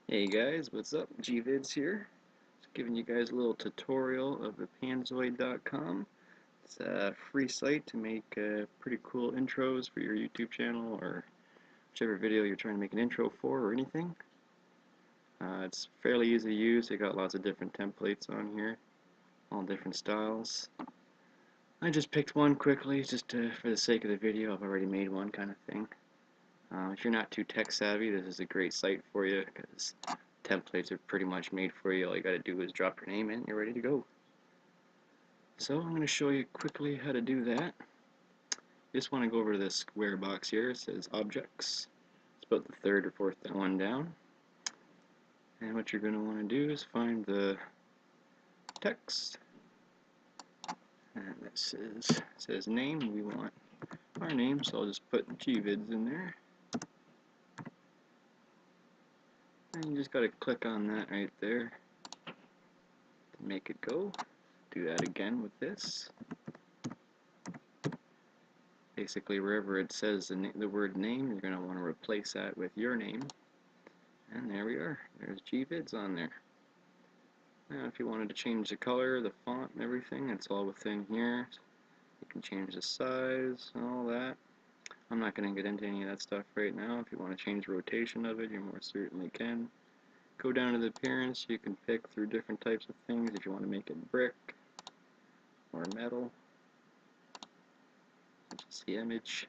Hey guys, what's up? Gvids here. Just giving you guys a little tutorial of the panzoid.com. It's a free site to make pretty cool intros for your YouTube channel or whichever video you're trying to make an intro for or anything. It's fairly easy to use. They got lots of different templates on here, all different styles. I just picked one quickly just for the sake of the video. I've already made one kind of thing. If you're not too tech savvy, this is a great site for you because templates are pretty much made for you. All you got to do is drop your name in and you're ready to go. So I'm going to show you quickly how to do that. You just want to go over to this square box here. It says Objects. It's about the third or fourth one down. And what you're going to want to do is find the text. And this says name. We want our name, so I'll just put Gvids in there. And you just got to click on that right there to make it go. Do that again with this. Basically, wherever it says the word name, you're going to want to replace that with your name. And there we are. There's Gvids on there. Now, if you wanted to change the color, the font, and everything, it's all within here. You can change the size and all that. I'm not going to get into any of that stuff right now. If you want to change the rotation of it, you more certainly can. Go down to the appearance. You can pick through different types of things if you want to make it brick or metal. Just the image.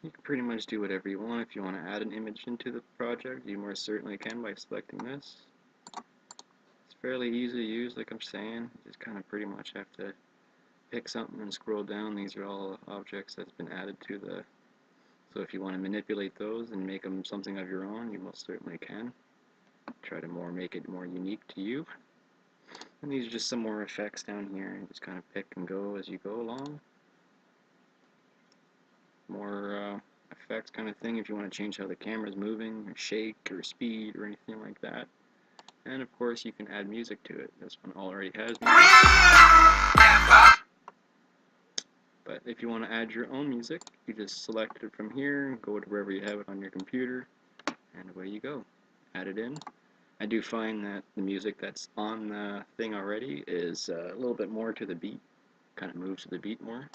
You can pretty much do whatever you want. If you want to add an image into the project, you more certainly can by selecting this. It's fairly easy to use, like I'm saying. You just kind of pretty much have to pick something and scroll down. These are all objects that's been added to the... So if you want to manipulate those and make them something of your own, you most certainly can. Try to make it more unique to you. And these are just some more effects down here. You just kind of pick and go as you go along. More effects kind of thing if you want to change how the camera's moving, or shake, or speed, or anything like that. And of course you can add music to it. This one already has music. But if you want to add your own music, you just select it from here, and go to wherever you have it on your computer, and away you go. Add it in. I do find that the music that's on the thing already is a little bit more to the beat. Kind of moves to the beat more.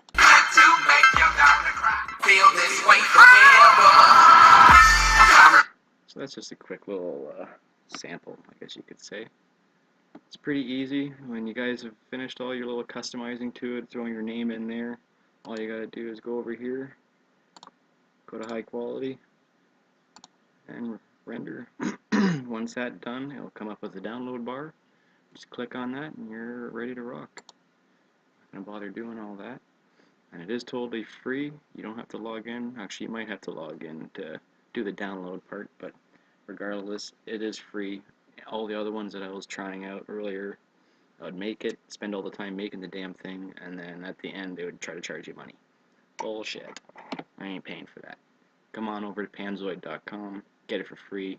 So that's just a quick little sample, I guess you could say. It's pretty easy. When you guys have finished all your little customizing to it, throwing your name in there, all you gotta do is go over here, go to high quality, and render. Once that's done, it'll come up with a download bar. Just click on that and you're ready to rock. Not gonna bother doing all that. And it is totally free. You don't have to log in. Actually, you might have to log in to do the download part, but regardless, it is free. All the other ones that I was trying out earlier, I would make it, spend all the time making the damn thing, and then at the end they would try to charge you money. Bullshit. I ain't paying for that. Come on over to panzoid.com, get it for free.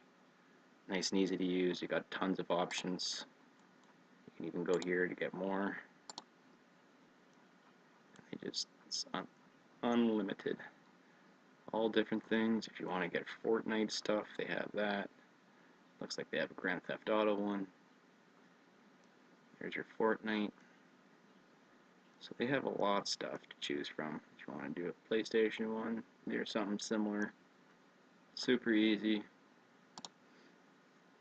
Nice and easy to use. You got tons of options. You can even go here to get more. It's unlimited. All different things. If you want to get Fortnite stuff, they have that. Looks like they have a Grand Theft Auto one. There's your Fortnite. So they have a lot of stuff to choose from. If you want to do a PlayStation one, there's something similar. Super easy.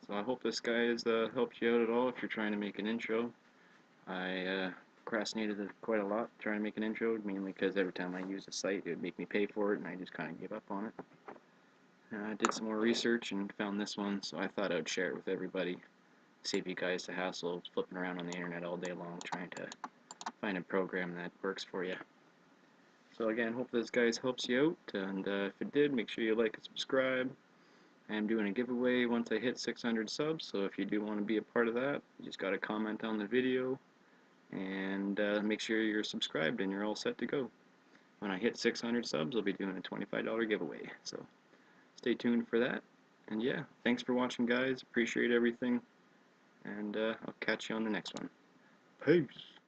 So I hope this guy has helped you out at all if you're trying to make an intro. I procrastinated quite a lot trying to make an intro, mainly because every time I use a site it would make me pay for it and I just kind of give up on it. I did some more research and found this one, so I thought I would share it with everybody. Save you guys the hassle of flipping around on the internet all day long trying to find a program that works for you. So again, hope this guys helps you out, and if it did, make sure you like and subscribe. I am doing a giveaway once I hit 600 subs, so if you do want to be a part of that, you just got to comment on the video and make sure you're subscribed and you're all set to go. When I hit 600 subs, I'll be doing a $25 giveaway, so stay tuned for that. And yeah, thanks for watching, guys. Appreciate everything, and I'll catch you on the next one. Peace.